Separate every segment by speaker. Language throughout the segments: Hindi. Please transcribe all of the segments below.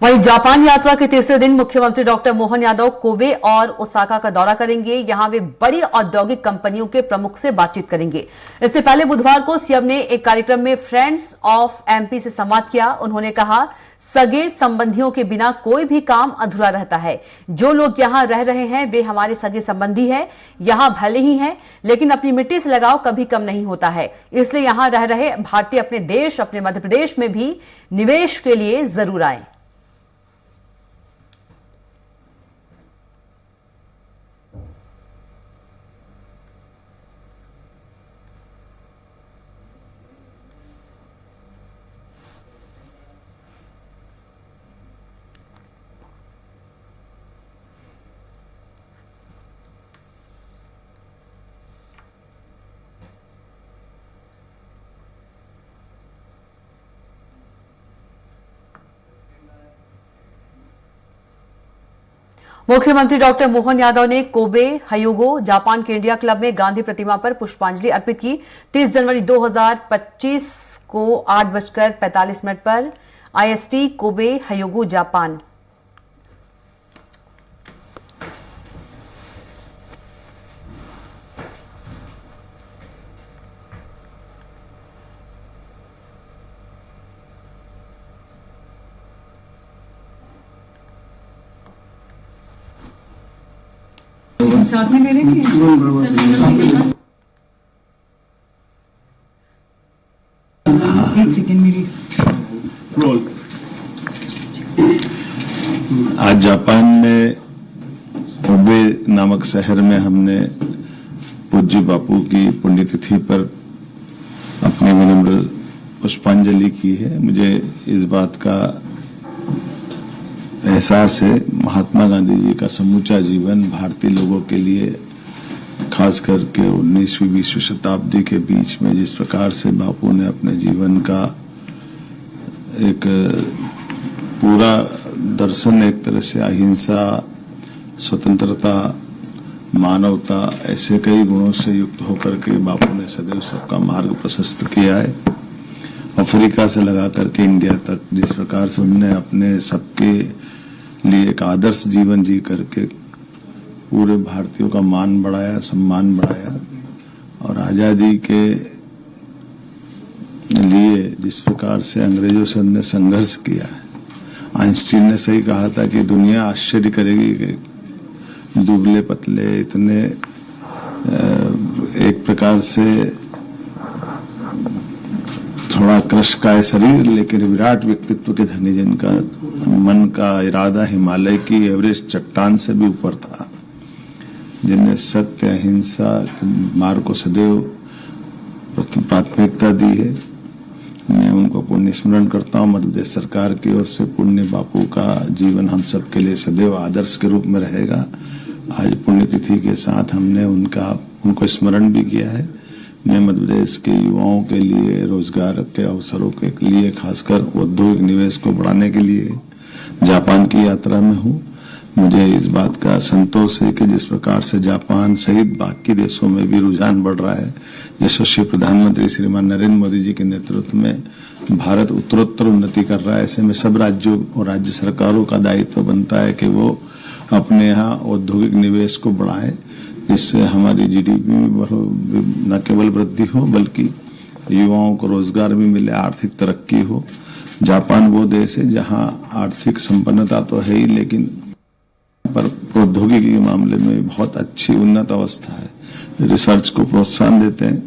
Speaker 1: वहीं जापान यात्रा के तीसरे दिन मुख्यमंत्री डॉक्टर मोहन यादव कोबे और ओसाका का दौरा करेंगे। यहां वे बड़ी औद्योगिक कंपनियों के प्रमुख से बातचीत करेंगे। इससे पहले बुधवार को सीएम ने एक कार्यक्रम में फ्रेंड्स ऑफ एमपी से संवाद किया। उन्होंने कहा, सगे संबंधियों के बिना कोई भी काम अधूरा रहता है। जो लोग यहां रह रहे हैं वे हमारे सगे संबंधी हैं। यहां भले ही हैं, लेकिन अपनी मिट्टी से लगाव कभी कम नहीं होता है। इसलिए यहां रह रहे भारतीय अपने देश, अपने मध्य प्रदेश में भी निवेश के लिए जरूर आए। मुख्यमंत्री डॉक्टर मोहन यादव ने कोबे हयोगो जापान के इंडिया क्लब में गांधी प्रतिमा पर पुष्पांजलि अर्पित की। 30 जनवरी 2025 को 8:45 पर आईएसटी कोबे हयोगो जापान।
Speaker 2: साथ में ले लेंगे। एक सेकेंड मेरी।
Speaker 3: आज जापान में कोबे नामक शहर में हमने पूज्य बापू की पुण्यतिथि पर अपनी विनम्र पुष्पांजलि की है। मुझे इस बात का एहसास है, महात्मा गांधी जी का समूचा जीवन भारतीय लोगों के लिए, खास करके 19वीं 20वीं शताब्दी के बीच में जिस प्रकार से बापू ने अपने जीवन का एक पूरा दर्शन, एक तरह से अहिंसा, स्वतंत्रता, मानवता, ऐसे कई गुणों से युक्त होकर के बापू ने सदैव सबका मार्ग प्रशस्त किया है। अफ्रीका से लगा करके इंडिया तक जिस प्रकार से उन्होंने अपने सबके लिए एक आदर्श जीवन जी करके पूरे भारतीयों का मान बढ़ाया, सम्मान बढ़ाया, और आजादी के लिए जिस प्रकार से अंग्रेजों से उन्होंने संघर्ष किया है। आइंस्टीन ने सही कहा था कि दुनिया आश्चर्य करेगी कि दुबले पतले इतने एक प्रकार से थोड़ा कृशकाय शरीर लेकिन विराट व्यक्तित्व के धनी, जिनका मन का इरादा हिमालय की एवरेस्ट चट्टान से भी ऊपर था, जिनने सत्य अहिंसा मार्ग को सदैव प्राथमिकता दी है। मैं उनको पुण्य स्मरण करता हूं। मध्य प्रदेश सरकार की ओर से पुण्य बापू का जीवन हम सब के लिए सदैव आदर्श के रूप में रहेगा। आज पुण्यतिथि के साथ हमने उनको स्मरण भी किया है। मैं मध्य प्रदेश के युवाओं के लिए रोजगार के अवसरों के लिए, खासकर औद्योगिक निवेश को बढ़ाने के लिए जापान की यात्रा में हूं। मुझे इस बात का संतोष है कि जिस प्रकार से जापान सहित बाकी देशों में भी रुझान बढ़ रहा है, यशस्वी प्रधानमंत्री श्रीमान नरेंद्र मोदी जी के नेतृत्व में भारत उत्तरोत्तर उन्नति कर रहा है। ऐसे में सब राज्यों और राज्य सरकारों का दायित्व बनता है कि वो अपने यहाँ औद्योगिक निवेश को बढ़ाएं, इससे हमारी जीडीपी में न केवल वृद्धि हो बल्कि युवाओं को रोजगार भी मिले, आर्थिक तरक्की हो। जापान वो देश है जहां आर्थिक संपन्नता तो है ही, लेकिन पर प्रौद्योगिकी के मामले में बहुत अच्छी उन्नत अवस्था है। रिसर्च को प्रोत्साहन देते हैं,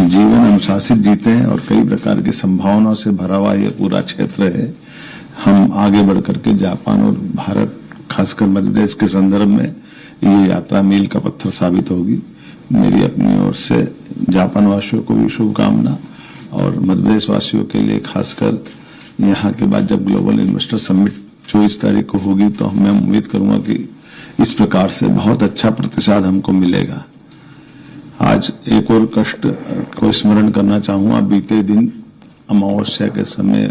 Speaker 3: जीवन अनुशासित जीते हैं और कई प्रकार की संभावनाओं से भरा हुआ ये पूरा क्षेत्र है। हम आगे बढ़ करके जापान और भारत, खासकर मध्य प्रदेश के संदर्भ में ये यात्रा मील का पत्थर साबित होगी। मेरी अपनी ओर से जापान वासियों को भी शुभकामना, और मध्य प्रदेश वासियों के लिए खासकर यहाँ के बाद जब ग्लोबल इन्वेस्टर समिट 24 तारीख को होगी तो मैं उम्मीद करूंगा कि इस प्रकार से बहुत अच्छा प्रतिसाद हमको मिलेगा। आज एक और कष्ट को स्मरण करना चाहूंगा। बीते दिन अमावस्या के समय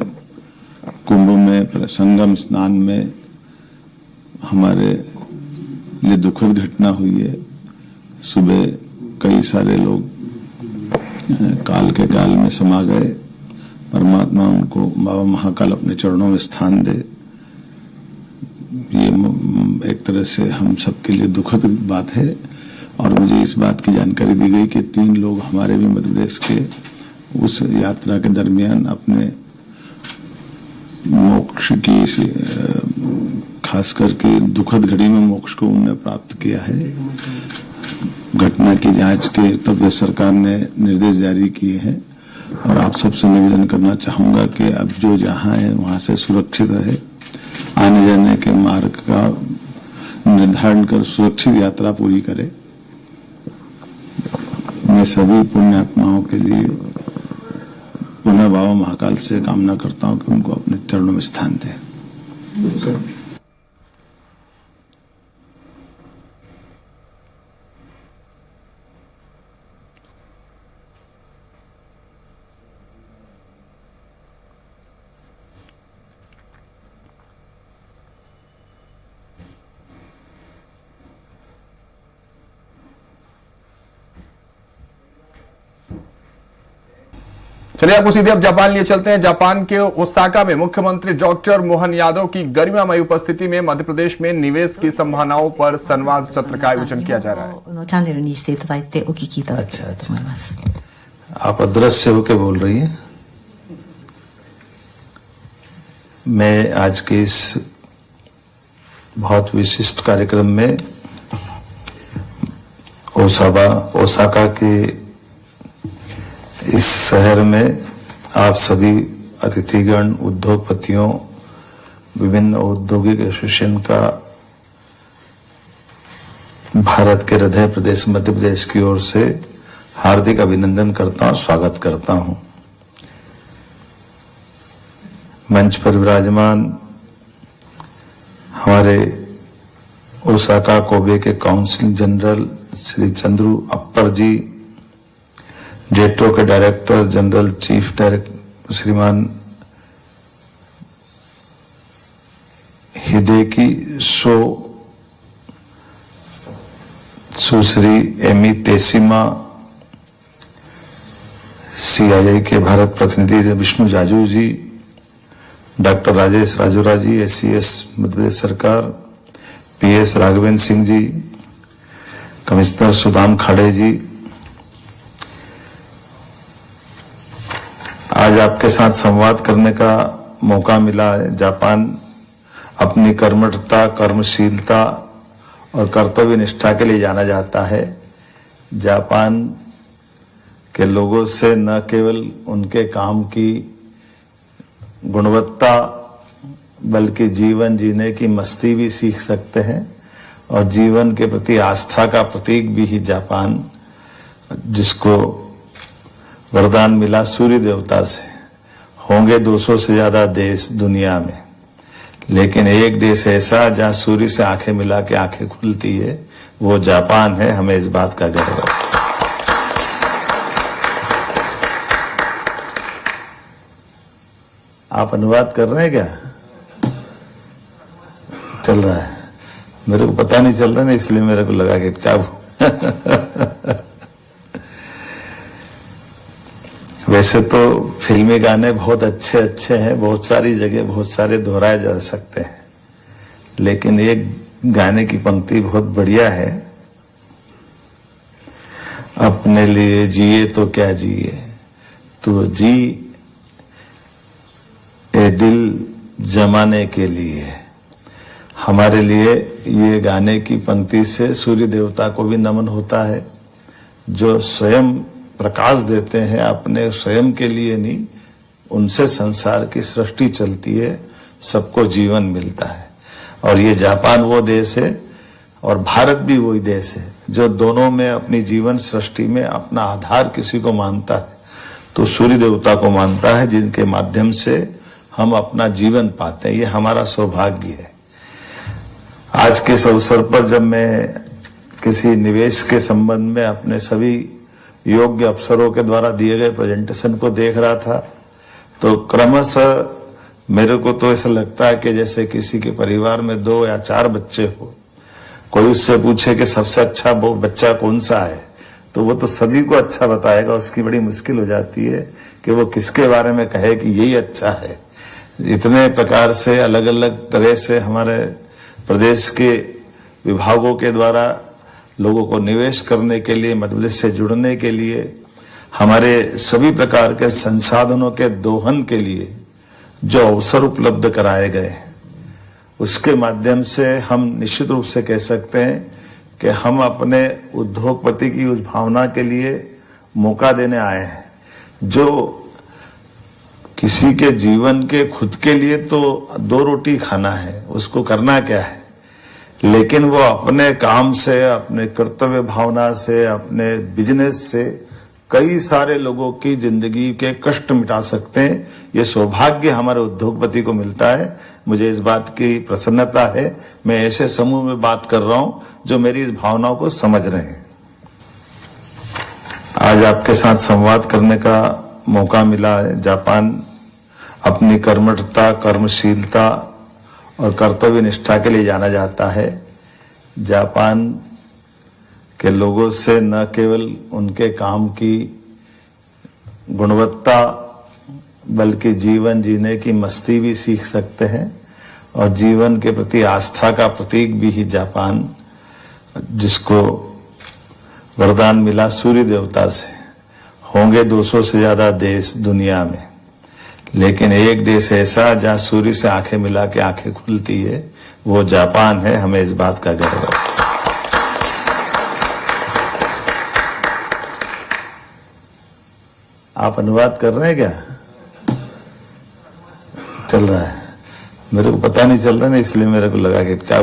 Speaker 3: कुंभ में संगम स्नान में हमारे लिए दुखद घटना हुई है। सुबह कई सारे लोग काल के गाल में समा गए। परमात्मा उनको बाबा महाकाल अपने चरणों में स्थान दे। ये एक तरह से हम सबके लिए दुखद बात है। और मुझे इस बात की जानकारी दी गई कि 3 लोग हमारे भी मध्य प्रदेश के उस यात्रा के दरमियान अपने मोक्ष की खास करके दुखद घड़ी में मोक्ष को उन्होंने प्राप्त किया है। घटना की जांच के तब सरकार ने निर्देश जारी किए हैं और आप सबसे निवेदन करना चाहूंगा कि अब जो जहां है वहां से सुरक्षित रहे, आने जाने के मार्ग का निर्धारण कर सुरक्षित यात्रा पूरी करे। मैं सभी पुण्यात्माओं के लिए पुनः बाबा महाकाल से कामना करता हूं कि उनको अपने चरणों में स्थान दे।
Speaker 4: चलिए आपको सीधे अब जापान लिए चलते हैं। जापान के ओसाका में मुख्यमंत्री डॉक्टर मोहन यादव की गरिमामयी उपस्थिति में मध्य प्रदेश में निवेश की संभावनाओं पर संवाद सत्र का आयोजन किया जा रहा है।
Speaker 5: チャンネルにしていただいてお聞きいただきたいと思います。
Speaker 3: आप अदृश्य होकर बोल रही हैं। मैं आज के इस बहुत विशिष्ट कार्यक्रम में ओसाका के इस शहर में आप सभी अतिथिगण, उद्योगपतियों, विभिन्न औद्योगिक एसोसिएशन का भारत के हृदय प्रदेश मध्य प्रदेश की ओर से हार्दिक अभिनंदन करता हूं, स्वागत करता हूं। मंच पर विराजमान हमारे ओसाका कोबे के council general Shri Chandru Appar ji, JETRO के डायरेक्टर जनरल चीफ डायरेक्टर श्रीमान हिदेकी सुश्री एमी तेसिमा, सीआईआई के भारत प्रतिनिधि विष्णु जाजू जी, डॉक्टर राजेश राजोरा जी, एससीएस मध्य प्रदेश सरकार, पीएस राघवेंद्र सिंह जी, कमिश्नर सुदाम खाड़े जी, आज आपके साथ संवाद करने का मौका मिला है। जापान अपनी कर्मठता, कर्मशीलता और कर्तव्य निष्ठा के लिए जाना जाता है। जापान के लोगों से न केवल उनके काम की गुणवत्ता बल्कि जीवन जीने की मस्ती भी सीख सकते हैं और जीवन के प्रति आस्था का प्रतीक भी ही जापान, जिसको वरदान मिला सूर्य देवता से। होंगे 200 से ज्यादा देश दुनिया में, लेकिन एक देश ऐसा जहां सूर्य से आंखें मिला के आंखें खुलती है, वो जापान है। हमें इस बात का गर्व है। आप अनुवाद कर रहे हैं क्या? चल रहा है, मेरे को पता नहीं चल रहा ना, इसलिए मेरे को लगा कि क्या वैसे तो फिल्मी गाने बहुत अच्छे हैं, बहुत सारी जगह बहुत सारे दोहराए जा सकते हैं, लेकिन एक गाने की पंक्ति बहुत बढ़िया है, अपने लिए जिए तो क्या जिए, तो जी ए दिल जमाने के लिए। हमारे लिए ये गाने की पंक्ति से सूर्य देवता को भी नमन होता है, जो स्वयं प्रकाश देते हैं, अपने स्वयं के लिए नहीं, उनसे संसार की सृष्टि चलती है, सबको जीवन मिलता है। और ये जापान वो देश है और भारत भी वही देश है जो दोनों में अपनी जीवन सृष्टि में अपना आधार किसी को मानता है तो सूर्य देवता को मानता है, जिनके माध्यम से हम अपना जीवन पाते हैं। ये हमारा सौभाग्य है। आज के इस अवसर पर जब मैं किसी निवेश के संबंध में अपने सभी योग्य अफसरों के द्वारा दिए गए प्रेजेंटेशन को देख रहा था, तो क्रमशः मेरे को तो ऐसा लगता है कि जैसे किसी के परिवार में 2 या 4 बच्चे हो, कोई उससे पूछे कि सबसे अच्छा वो बच्चा कौन सा है, तो वो तो सभी को अच्छा बताएगा, उसकी बड़ी मुश्किल हो जाती है कि वो किसके बारे में कहे कि यही अच्छा है। इतने प्रकार से अलग अलग तरह से हमारे प्रदेश के विभागों के द्वारा लोगों को निवेश करने के लिए, मध्य प्रदेश से जुड़ने के लिए, हमारे सभी प्रकार के संसाधनों के दोहन के लिए जो अवसर उपलब्ध कराए गए, उसके माध्यम से हम निश्चित रूप से कह सकते हैं कि हम अपने उद्योगपति की उस भावना के लिए मौका देने आए हैं जो किसी के जीवन के खुद के लिए तो 2 रोटी खाना है, उसको करना क्या है, लेकिन वो अपने काम से, अपने कर्तव्य भावना से, अपने बिजनेस से कई सारे लोगों की जिंदगी के कष्ट मिटा सकते हैं। ये सौभाग्य हमारे उद्योगपति को मिलता है। मुझे इस बात की प्रसन्नता है। मैं ऐसे समूह में बात कर रहा हूं जो मेरी इस भावनाओं को समझ रहे हैं। आज आपके साथ संवाद करने का मौका मिला है। जापान अपनी कर्मठता, कर्मशीलता और कर्तव्य निष्ठा के लिए जाना जाता है। जापान के लोगों से न केवल उनके काम की गुणवत्ता बल्कि जीवन जीने की मस्ती भी सीख सकते हैं और जीवन के प्रति आस्था का प्रतीक भी ही जापान, जिसको वरदान मिला सूर्य देवता से। होंगे 200 से ज्यादा देश दुनिया में, लेकिन एक देश ऐसा जहां सूर्य से आंखें मिला के आंखें खुलती है, वो जापान है। हमें इस बात का गर्व है। आप अनुवाद कर रहे हैं क्या? चल रहा है, मेरे को पता नहीं चल रहा ना, इसलिए मेरे को लगा कि क्या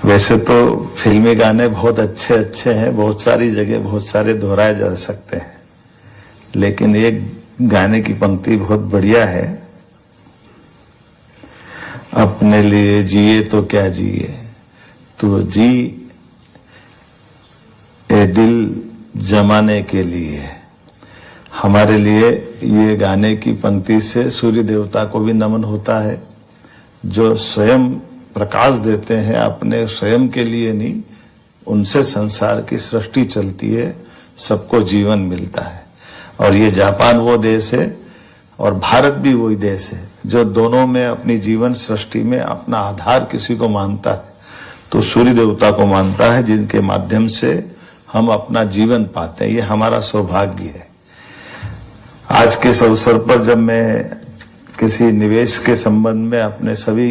Speaker 3: वैसे तो फिल्मी गाने बहुत अच्छे अच्छे हैं, बहुत सारी जगह बहुत सारे दोहराए जा सकते हैं, लेकिन एक गाने की पंक्ति बहुत बढ़िया है, अपने लिए जिए तो क्या जिए, तो जी ए दिल जमाने के लिए। हमारे लिए ये गाने की पंक्ति से सूर्य देवता को भी नमन होता है, जो स्वयं प्रकाश देते हैं, अपने स्वयं के लिए नहीं, उनसे संसार की सृष्टि चलती है, सबको जीवन मिलता है। और ये जापान वो देश है और भारत भी वही देश है जो दोनों में अपनी जीवन सृष्टि में अपना आधार किसी को मानता है तो सूर्य देवता को मानता है, जिनके माध्यम से हम अपना जीवन पाते हैं। ये हमारा सौभाग्य है। आज के इस अवसर पर जब मैं किसी निवेश के संबंध में अपने सभी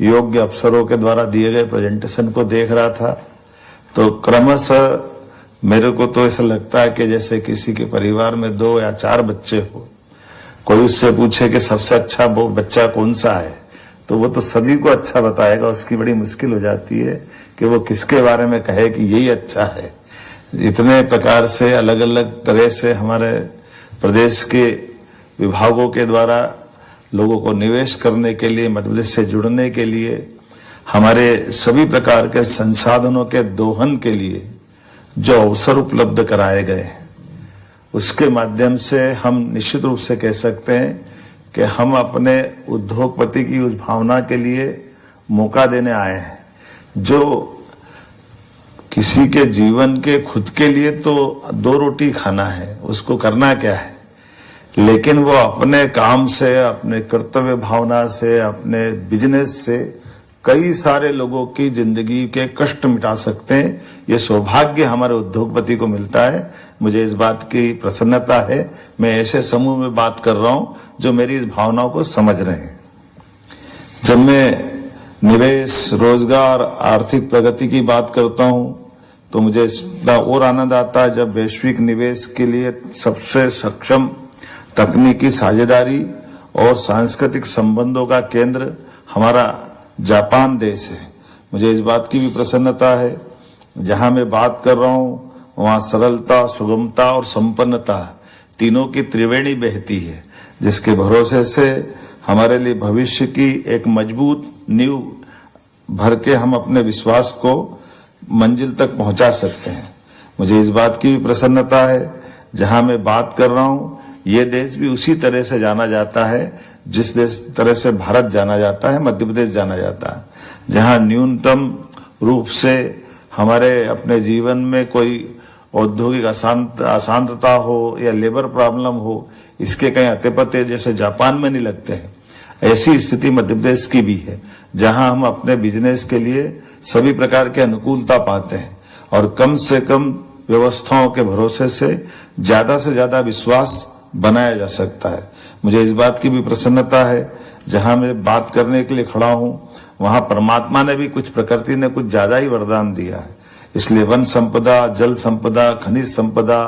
Speaker 3: योग्य अफसरों के द्वारा दिए गए प्रेजेंटेशन को देख रहा था, तो क्रमशः मेरे को तो ऐसा लगता है कि जैसे किसी के परिवार में 2 या 4 बच्चे हो, कोई उससे पूछे कि सबसे अच्छा वो बच्चा कौन सा है, तो वो तो सभी को अच्छा बताएगा। उसकी बड़ी मुश्किल हो जाती है कि वो किसके बारे में कहे कि यही अच्छा है। इतने प्रकार से अलग अलग तरह से हमारे प्रदेश के विभागों के द्वारा लोगों को निवेश करने के लिए, मध्य प्रदेश से जुड़ने के लिए, हमारे सभी प्रकार के संसाधनों के दोहन के लिए जो अवसर उपलब्ध कराए गए, उसके माध्यम से हम निश्चित रूप से कह सकते हैं कि हम अपने उद्योगपति की उस भावना के लिए मौका देने आए हैं, जो किसी के जीवन के खुद के लिए तो 2 रोटी खाना है, उसको करना क्या है, लेकिन वो अपने काम से, अपने कर्तव्य भावना से, अपने बिजनेस से कई सारे लोगों की जिंदगी के कष्ट मिटा सकते हैं। ये सौभाग्य हमारे उद्योगपति को मिलता है। मुझे इस बात की प्रसन्नता है। मैं ऐसे समूह में बात कर रहा हूं जो मेरी इस भावनाओं को समझ रहे हैं। जब मैं निवेश, रोजगार, आर्थिक प्रगति की बात करता हूं तो मुझे इसका और आनंद आता है जब वैश्विक निवेश के लिए सबसे सक्षम तकनीकी साझेदारी और सांस्कृतिक संबंधों का केंद्र हमारा जापान देश है। मुझे इस बात की भी प्रसन्नता है, जहां मैं बात कर रहा हूं वहां सरलता, सुगमता और संपन्नता तीनों की त्रिवेणी बहती है, जिसके भरोसे से हमारे लिए भविष्य की एक मजबूत नींव भर के हम अपने विश्वास को मंजिल तक पहुंचा सकते हैं। मुझे इस बात की भी प्रसन्नता है, जहां मैं बात कर रहा हूं ये देश भी उसी तरह से जाना जाता है जिस तरह से भारत जाना जाता है, मध्य प्रदेश जाना जाता है, जहां न्यूनतम रूप से हमारे अपने जीवन में कोई औद्योगिक अशांतता हो या लेबर प्रॉब्लम हो, इसके कहीं अते पते जैसे जापान में नहीं लगते हैं। ऐसी स्थिति मध्य प्रदेश की भी है, जहां हम अपने बिजनेस के लिए सभी प्रकार के अनुकूलता पाते हैं और कम से कम व्यवस्थाओं के भरोसे से ज्यादा विश्वास बनाया जा सकता है। मुझे इस बात की भी प्रसन्नता है, जहां मैं बात करने के लिए खड़ा हूं, वहां परमात्मा ने भी प्रकृति ने कुछ ज्यादा ही वरदान दिया है। इसलिए वन संपदा, जल संपदा, खनिज संपदा,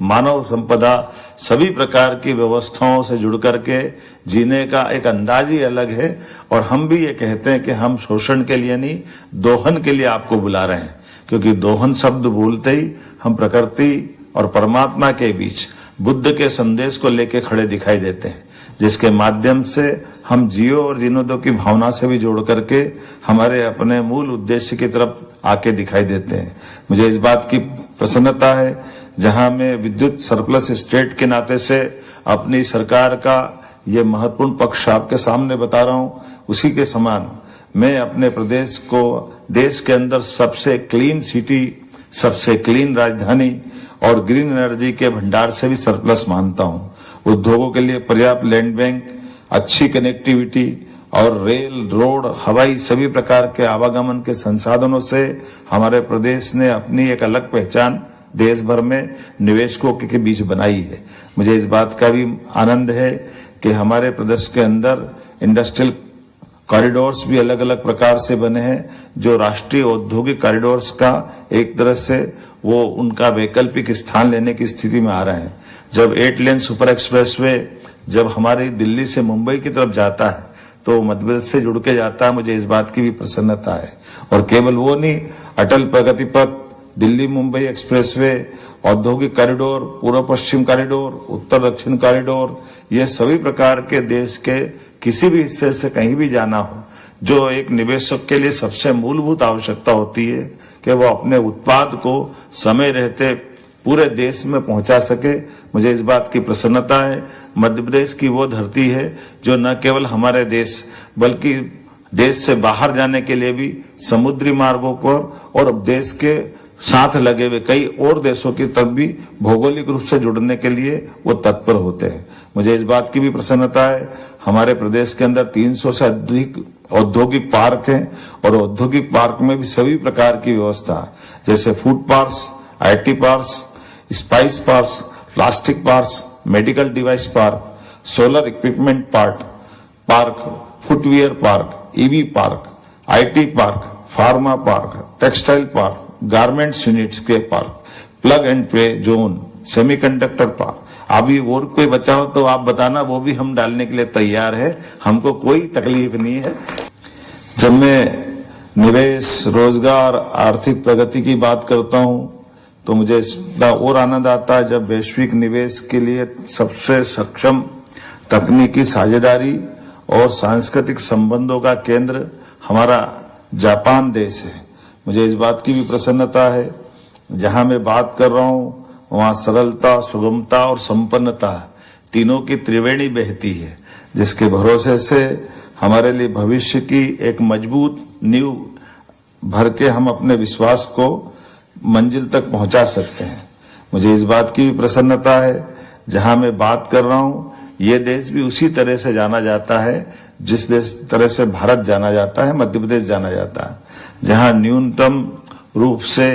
Speaker 3: मानव संपदा, सभी प्रकार की व्यवस्थाओं से जुड़ करके जीने का एक अंदाज ही अलग है। और हम भी ये कहते हैं कि हम शोषण के लिए नहीं, दोहन के लिए आपको बुला रहे हैं, क्योंकि दोहन शब्द बोलते ही हम प्रकृति और परमात्मा के बीच बुद्ध के संदेश को लेके खड़े दिखाई देते हैं, जिसके माध्यम से हम जियो और जीने दो की भावना से भी जोड़ करके हमारे अपने मूल उद्देश्य की तरफ आके दिखाई देते हैं। मुझे इस बात की प्रसन्नता है, जहां मैं विद्युत सरप्लस स्टेट के नाते से अपनी सरकार का ये महत्वपूर्ण पक्ष आपके सामने बता रहा हूं, उसी के समान मैं अपने प्रदेश को देश के अंदर सबसे क्लीन सिटी, सबसे क्लीन राजधानी और ग्रीन एनर्जी के भंडार से भी सरप्लस मानता हूं। उद्योगों के लिए पर्याप्त लैंड बैंक, अच्छी कनेक्टिविटी और रेल, रोड, हवाई सभी प्रकार के आवागमन के संसाधनों से हमारे प्रदेश ने अपनी एक अलग पहचान देश भर में निवेशकों के बीच बनाई है। मुझे इस बात का भी आनंद है कि हमारे प्रदेश के अंदर इंडस्ट्रियल कॉरिडोर्स भी अलग अलग प्रकार से बने हैं, जो राष्ट्रीय औद्योगिक कॉरिडोर्स का एक तरह से वो उनका वैकल्पिक स्थान लेने की स्थिति में आ रहे हैं। जब 8 लेन सुपर एक्सप्रेसवे जब हमारी दिल्ली से मुंबई की तरफ जाता है तो मध्य प्रदेश से जुड़ के जाता है, मुझे इस बात की भी प्रसन्नता है। और केवल वो नहीं, अटल प्रगति पथ, दिल्ली मुंबई एक्सप्रेसवे, औद्योगिक कॉरिडोर, पूर्व पश्चिम कॉरिडोर, उत्तर दक्षिण कॉरिडोर, ये सभी प्रकार के देश के किसी भी हिस्से से कहीं भी जाना हो, जो एक निवेशक के लिए सबसे मूलभूत आवश्यकता होती है कि वो अपने उत्पाद को समय रहते पूरे देश में पहुंचा सके। मुझे इस बात की प्रसन्नता है, मध्य प्रदेश की वो धरती है जो न केवल हमारे देश बल्कि देश से बाहर जाने के लिए भी समुद्री मार्गों पर और देश के साथ लगे हुए कई और देशों की तरफ भी भौगोलिक रूप से जुड़ने के लिए वो तत्पर होते हैं। मुझे इस बात की भी प्रसन्नता है, हमारे प्रदेश के अंदर 300 से अधिक औद्योगिक पार्क हैं और औद्योगिक पार्क में भी सभी प्रकार की व्यवस्था है, जैसे food parks, IT parks, spice parks, plastic parks, medical device park, solar equipment park, footwear park, EV park, IT park, pharma park, textile park, garments units के park, plug and play zone, semiconductor park. अभी और कोई बचा हो तो आप बताना, वो भी हम डालने के लिए तैयार है, हमको कोई तकलीफ नहीं है। जब मैं निवेश, रोजगार, आर्थिक प्रगति की बात करता हूं तो मुझे इसका और आनंद आता है जब वैश्विक निवेश के लिए सबसे सक्षम तकनीकी साझेदारी और सांस्कृतिक संबंधों का केंद्र हमारा जापान देश है। मुझे इस बात की भी प्रसन्नता है, जहां मैं बात कर रहा हूं वहां सरलता, सुगमता और संपन्नता तीनों की त्रिवेणी बहती है, जिसके भरोसे से हमारे लिए भविष्य की एक मजबूत नींव भर के हम अपने विश्वास को मंजिल तक पहुंचा सकते हैं। मुझे इस बात की भी प्रसन्नता है, जहां मैं बात कर रहा हूं ये देश भी उसी तरह से जाना जाता है जिस तरह से भारत जाना जाता है, मध्य प्रदेश जाना जाता है, जहां न्यूनतम रूप से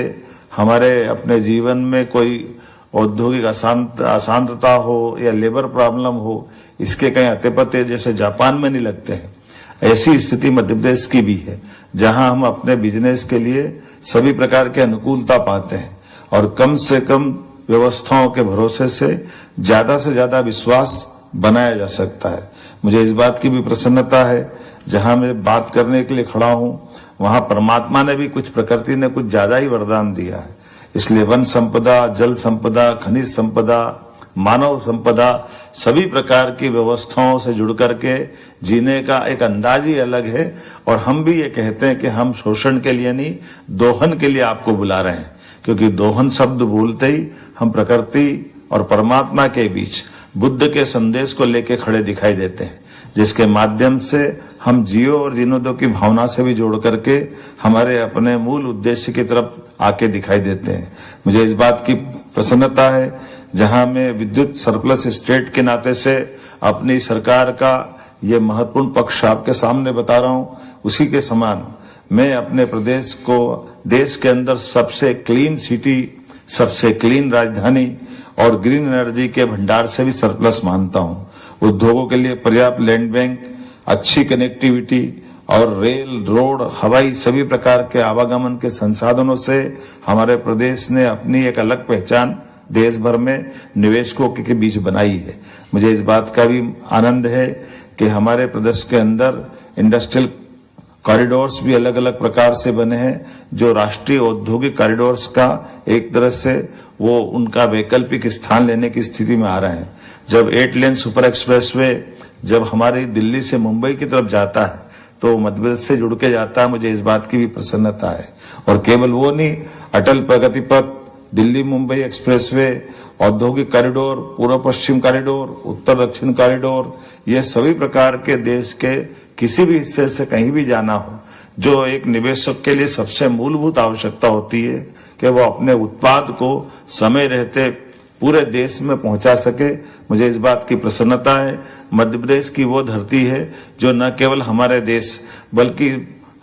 Speaker 3: हमारे अपने जीवन में कोई औद्योगिक अशांतता हो या लेबर प्रॉब्लम हो, इसके कहीं अते पते जैसे जापान में नहीं लगते हैं। ऐसी स्थिति मध्य प्रदेश की भी है, जहां हम अपने बिजनेस के लिए सभी प्रकार के अनुकूलता पाते हैं और कम से कम व्यवस्थाओं के भरोसे से ज्यादा विश्वास बनाया जा सकता है। मुझे इस बात की भी प्रसन्नता है, जहां मैं बात करने के लिए खड़ा हूं, वहां परमात्मा ने भी प्रकृति ने कुछ ज्यादा ही वरदान दिया है। इसलिए वन संपदा, जल संपदा, खनिज संपदा, मानव संपदा, सभी प्रकार की व्यवस्थाओं से जुड़ करके जीने का एक अंदाज ही अलग है। और हम भी ये कहते हैं कि हम शोषण के लिए नहीं, दोहन के लिए आपको बुला रहे हैं, क्योंकि दोहन शब्द बोलते ही हम प्रकृति और परमात्मा के बीच बुद्ध के संदेश को लेके खड़े दिखाई देते हैं, जिसके माध्यम से हम जियो और जीने दो की भावना से भी जोड़ करके हमारे अपने मूल उद्देश्य की तरफ आके दिखाई देते हैं। मुझे इस बात की प्रसन्नता है, जहां मैं विद्युत सरप्लस स्टेट के नाते से अपनी सरकार का ये महत्वपूर्ण पक्ष आपके सामने बता रहा हूं, उसी के समान मैं अपने प्रदेश को देश के अंदर सबसे क्लीन सिटी, सबसे क्लीन राजधानी और ग्रीन एनर्जी के भंडार से भी सरप्लस मानता हूं। उद्योगों के लिए पर्याप्त लैंड बैंक, अच्छी कनेक्टिविटी और रेल, रोड, हवाई सभी प्रकार के आवागमन के संसाधनों से हमारे प्रदेश ने अपनी एक अलग पहचान देश भर में निवेशकों के बीच बनाई है। मुझे इस बात का भी आनंद है कि हमारे प्रदेश के अंदर इंडस्ट्रियल कॉरिडोर्स भी अलग अलग प्रकार से बने हैं, जो राष्ट्रीय औद्योगिक कॉरिडोर्स का एक तरह से वो उनका वैकल्पिक स्थान लेने की स्थिति में आ रहे हैं। जब 8 लेन सुपर एक्सप्रेसवे जब हमारी दिल्ली से मुंबई की तरफ जाता है तो मध्य प्रदेश से जुड़ के जाता है, मुझे इस बात की भी प्रसन्नता है। और केवल वो नहीं, अटल प्रगति पथ, दिल्ली मुंबई एक्सप्रेसवे, औद्योगिक कॉरिडोर, पूर्व पश्चिम कॉरिडोर, उत्तर दक्षिण कॉरिडोर, ये सभी प्रकार के देश के किसी भी हिस्से से कहीं भी जाना हो, जो एक निवेशक के लिए सबसे मूलभूत आवश्यकता होती है कि वो अपने उत्पाद को समय रहते पूरे देश में पहुंचा सके। मुझे इस बात की प्रसन्नता है, मध्य प्रदेश की वो धरती है जो न केवल हमारे देश बल्कि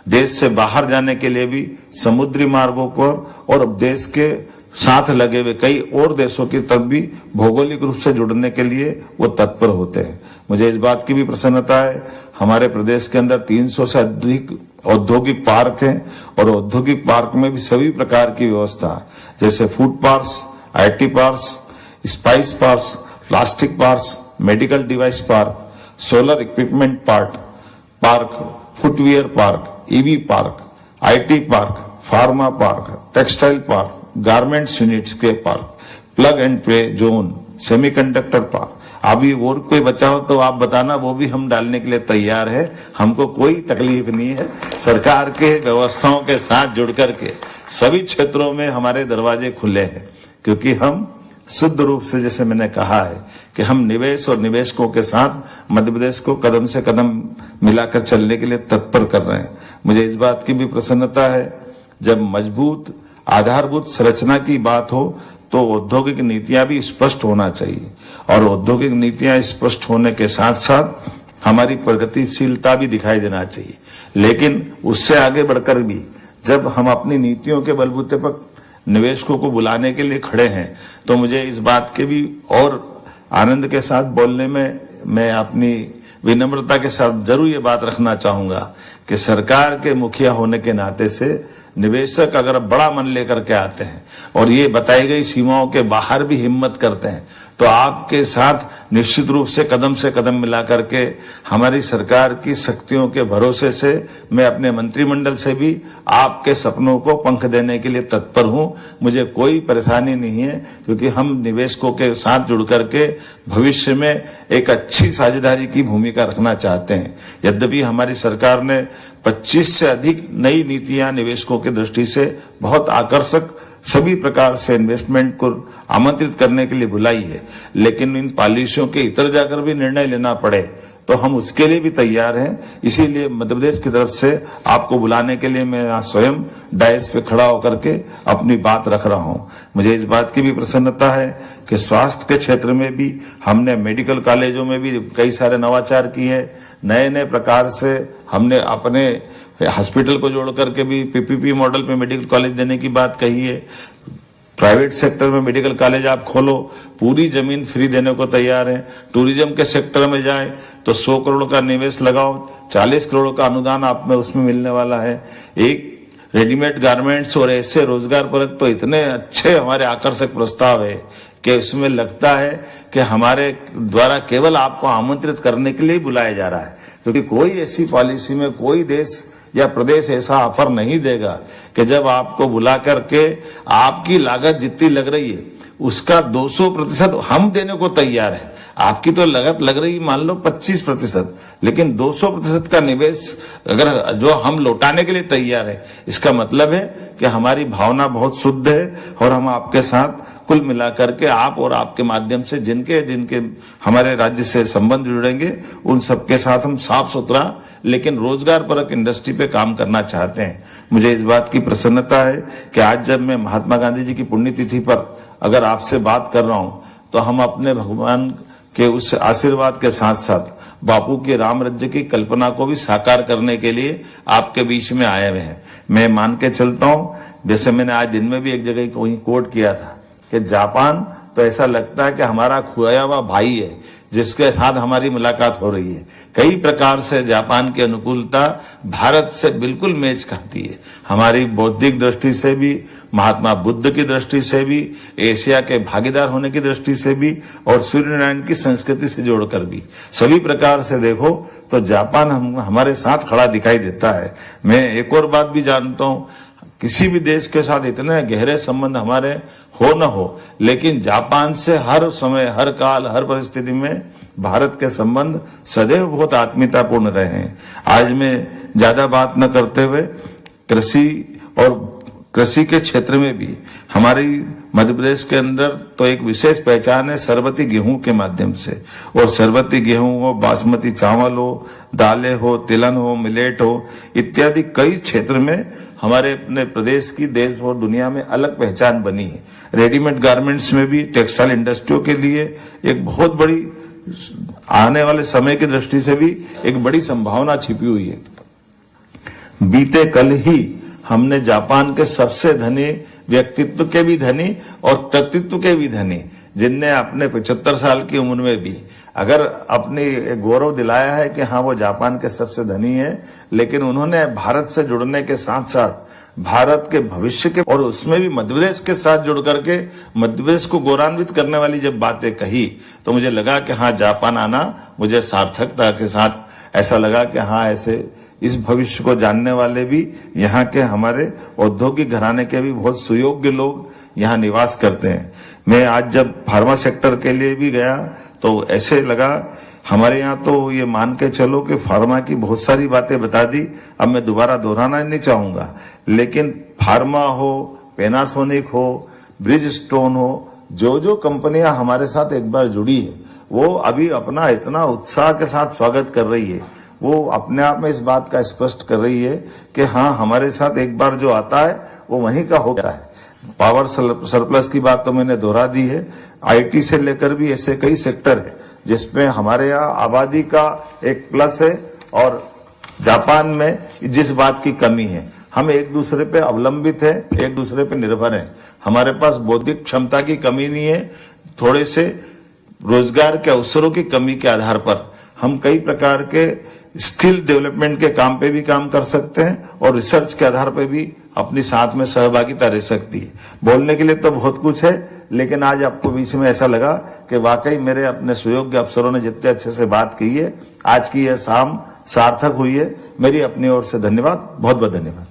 Speaker 3: देश से बाहर जाने के लिए भी समुद्री मार्गों पर और देश के साथ लगे हुए कई और देशों की तरफ भी भौगोलिक रूप से जुड़ने के लिए वो तत्पर होते हैं। मुझे इस बात की भी प्रसन्नता है, हमारे प्रदेश के अंदर 300 से अधिक औद्योगिक पार्क हैं और औद्योगिक पार्क में भी सभी प्रकार की व्यवस्था, जैसे food parks, IT parks, spice parks, plastic parks, medical device park, solar equipment park, footwear park, EV park, IT park, pharma park, textile park, garments units के park, plug and play zone, semiconductor park. अभी और कोई बचा हो तो आप बताना, वो भी हम डालने के लिए तैयार है। हमको कोई तकलीफ नहीं है। सरकार के व्यवस्थाओं के साथ जुड़ करके सभी क्षेत्रों में हमारे दरवाजे खुले हैं, क्योंकि हम शुद्ध रूप से, जैसे मैंने कहा है, कि हम निवेश और निवेशकों के साथ मध्य प्रदेश को कदम से कदम मिलाकर चलने के लिए तत्पर कर रहे हैं। मुझे इस बात की भी प्रसन्नता है, जब मजबूत आधारभूत संरचना की बात हो तो औद्योगिक नीतियां भी स्पष्ट होना चाहिए, और औद्योगिक नीतियां स्पष्ट होने के साथ साथ हमारी प्रगतिशीलता भी दिखाई देना चाहिए। लेकिन उससे आगे बढ़कर भी जब हम अपनी नीतियों के बलबूते पर निवेशकों को बुलाने के लिए खड़े हैं, तो मुझे इस बात के भी और आनंद के साथ बोलने में मैं अपनी विनम्रता के साथ जरूर ये बात रखना चाहूंगा कि सरकार के मुखिया होने के नाते से निवेशक अगर बड़ा मन लेकर के आते हैं और ये बताई गई सीमाओं के बाहर भी हिम्मत करते हैं, तो आपके साथ निश्चित रूप से कदम मिला करके हमारी सरकार की शक्तियों के भरोसे से मैं अपने मंत्रिमंडल से भी आपके सपनों को पंख देने के लिए तत्पर हूं। मुझे कोई परेशानी नहीं है, क्योंकि हम निवेशकों के साथ जुड़ करके भविष्य में एक अच्छी साझेदारी की भूमिका रखना चाहते हैं। यद्यपि हमारी सरकार ने 25 से अधिक नई नीतियां निवेशकों की दृष्टि से बहुत आकर्षक सभी प्रकार से इन्वेस्टमेंट को आमंत्रित करने के लिए बुलाई है, लेकिन इन पॉलिसियों के इतर जाकर भी निर्णय लेना पड़े तो हम उसके लिए भी तैयार हैं। इसीलिए मध्य प्रदेश की तरफ से आपको बुलाने के लिए मैं आज स्वयं डायस पे खड़ा होकर के अपनी बात रख रहा हूं। मुझे इस बात की भी प्रसन्नता है कि स्वास्थ्य के क्षेत्र में भी हमने मेडिकल कॉलेजों में भी कई सारे नवाचार किए हैं। नए प्रकार से हमने अपने हॉस्पिटल को जोड़ करके भी PPP मॉडल पे मेडिकल कॉलेज देने की बात कही है। प्राइवेट सेक्टर में मेडिकल कॉलेज आप खोलो, पूरी जमीन फ्री देने को तैयार है। टूरिज्म के सेक्टर में जाए तो 100 करोड़ का निवेश लगाओ, 40 करोड़ का अनुदान आप में उसमें मिलने वाला है। एक रेडीमेड गारमेंट्स और ऐसे रोजगार परक तो इतने अच्छे हमारे आकर्षक प्रस्ताव है कि उसमें लगता है कि हमारे द्वारा केवल आपको आमंत्रित करने के लिए बुलाया जा रहा है, क्योंकि कोई ऐसी पॉलिसी में कोई देश या प्रदेश ऐसा ऑफर नहीं देगा कि जब आपको बुला करके आपकी लागत जितनी लग रही है उसका 200% हम देने को तैयार है। आपकी तो लागत लग रही मान लो 25%, लेकिन 200% का निवेश अगर जो हम लौटाने के लिए तैयार है, इसका मतलब है कि हमारी भावना बहुत शुद्ध है और हम आपके साथ कुल मिलाकर के आप और आपके माध्यम से जिनके जिनके हमारे राज्य से संबंध जुड़ेंगे उन सबके साथ हम साफ सुथरा लेकिन रोजगार परक इंडस्ट्री पे काम करना चाहते हैं। मुझे इस बात की प्रसन्नता है कि आज जब मैं महात्मा गांधी जी की पुण्यतिथि पर अगर आपसे बात कर रहा हूं तो हम अपने भगवान के उस आशीर्वाद के साथ साथ बापू के राम राज्य की कल्पना को भी साकार करने के लिए आपके बीच में आए हुए हैं। मैं मान के चलता हूं, जैसे मैंने आज दिन में भी एक जगह कोई कोट किया था कि जापान तो ऐसा लगता है कि हमारा खोया हुआ भाई है जिसके साथ हमारी मुलाकात हो रही है। कई प्रकार से जापान की अनुकूलता भारत से बिल्कुल मेच खाती है, हमारी बौद्धिक दृष्टि से भी, महात्मा बुद्ध की दृष्टि से भी, एशिया के भागीदार होने की दृष्टि से भी और सूर्यनारायण की संस्कृति से जोड़कर भी, सभी प्रकार से देखो तो जापान हमारे साथ खड़ा दिखाई देता है। मैं एक और बात भी जानता हूं, किसी भी देश के साथ इतने गहरे संबंध हमारे हो न हो, लेकिन जापान से हर समय, हर काल, हर परिस्थिति में भारत के संबंध सदैव बहुत आत्मीयतापूर्ण रहे हैं। आज मैं ज्यादा बात न करते हुए कृषि के क्षेत्र में भी हमारी मध्य प्रदेश के अंदर तो एक विशेष पहचान है सरबती गेहूं के माध्यम से, और सरबती गेहूं हो, बासमती चावल हो, दालें हो, तिलहन हो, मिलेट हो, इत्यादि कई क्षेत्र में हमारे अपने प्रदेश की देश और दुनिया में अलग पहचान बनी है। रेडीमेड गारमेंट्स में भी टेक्सटाइल इंडस्ट्रियों के लिए एक बहुत बड़ी आने वाले समय की दृष्टि से भी एक बड़ी संभावना छिपी हुई है। बीते कल ही हमने जापान के सबसे धनी व्यक्तित्व के भी धनी और कृतित्व के भी धनी, जिनने अपने 75 साल की उम्र में भी अगर अपनी गौरव दिलाया है कि हाँ वो जापान के सबसे धनी है, लेकिन उन्होंने भारत से जुड़ने के साथ साथ भारत के भविष्य के और उसमें भी मध्य प्रदेश के साथ जुड़ करके मध्य प्रदेश को गौरवान्वित करने वाली जब बातें कही तो मुझे लगा कि हाँ जापान आना मुझे सार्थकता के साथ ऐसा लगा कि हाँ ऐसे इस भविष्य को जानने वाले भी यहाँ के हमारे औद्योगिक घराने के भी बहुत सुयोग्य लोग यहाँ निवास करते हैं। मैं आज जब फार्मा सेक्टर के लिए भी गया तो ऐसे लगा, हमारे यहाँ तो ये मान के चलो कि फार्मा की बहुत सारी बातें बता दी, अब मैं दोबारा दोहराना नहीं चाहूंगा, लेकिन फार्मा हो, पैनासोनिक हो, ब्रिज स्टोन हो, जो कंपनियां हमारे साथ एक बार जुड़ी है वो अभी अपना इतना उत्साह के साथ स्वागत कर रही है, वो अपने आप में इस बात का स्पष्ट कर रही है कि हाँ हमारे साथ एक बार जो आता है वो वहीं का हो गया है। पावर सरप्लस की बात तो मैंने दोहरा दी है, आईटी से लेकर भी ऐसे कई सेक्टर है जिसमें हमारे यहाँ आबादी का एक प्लस है और जापान में जिस बात की कमी है, हम एक दूसरे पे अवलंबित है, एक दूसरे पे निर्भर है, हमारे पास बौद्धिक क्षमता की कमी नहीं है, थोड़े से रोजगार के अवसरों की कमी के आधार पर हम कई प्रकार के स्किल डेवलपमेंट के काम पे भी काम कर सकते हैं और रिसर्च के आधार पे भी अपनी साथ में सहभागिता रह सकती है। बोलने के लिए तो बहुत कुछ है, लेकिन आज आपको बीच में ऐसा लगा कि वाकई मेरे अपने सुयोग्य अफसरों ने जितने अच्छे से बात की है, आज की यह शाम सार्थक हुई है। मेरी अपनी ओर से धन्यवाद, बहुत बहुत धन्यवाद।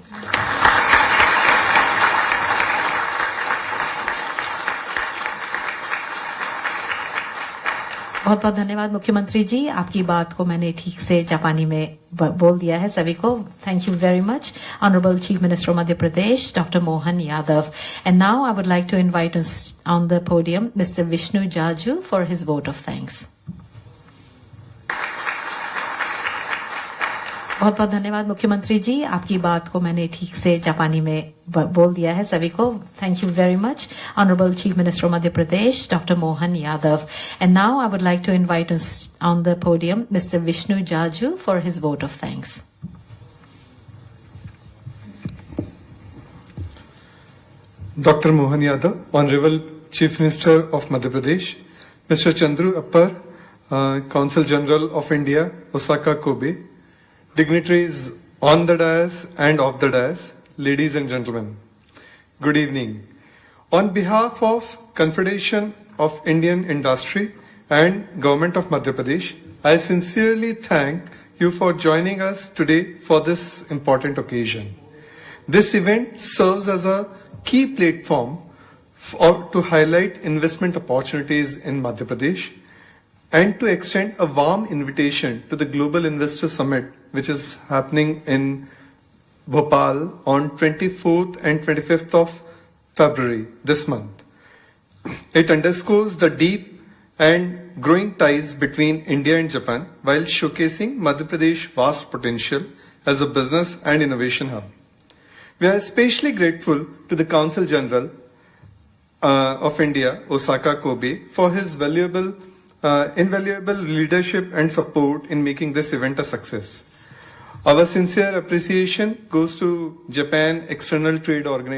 Speaker 5: बहुत बहुत धन्यवाद मुख्यमंत्री जी, आपकी बात को मैंने ठीक से जापानी में बोल दिया है सभी को। Thank you very much honourable chief minister of Madhya Pradesh doctor Mohan Yadav. And now I would like to invite on the podium mister Vishnu Jaju for his vote of thanks. बहुत बहुत धन्यवाद मुख्यमंत्री जी, आपकी बात को मैंने ठीक से जापानी में बोल दिया है सभी को। Thank you very much honourable chief minister of Madhya Pradesh doctor Mohan Yadav. And now I would like to invite on the podium mister Vishnu Jaju for his vote of thanks.
Speaker 6: Dr. Mohan Yadav, Honorable Chief Minister of Madhya Pradesh, Mr. Chandru Appar, Consul General of India, Osaka, Kobe, dignitaries on the dais and off the dais, ladies and gentlemen, good evening. On behalf of Confederation of Indian Industry and Government of Madhya Pradesh, I sincerely thank you for joining us today for this important occasion. This event serves as a key platform to highlight investment opportunities in Madhya Pradesh and to extend a warm invitation to the Global Investor Summit, which is happening in Bhopal on 24th and 25th of February this month. It underscores the deep and growing ties between India and Japan while showcasing Madhya Pradesh's vast potential as a business and innovation hub. We are especially grateful to the Consul General of India, Osaka Kobe, for his invaluable leadership and support in making this event a success. Our sincere appreciation goes to Japan External Trade Organization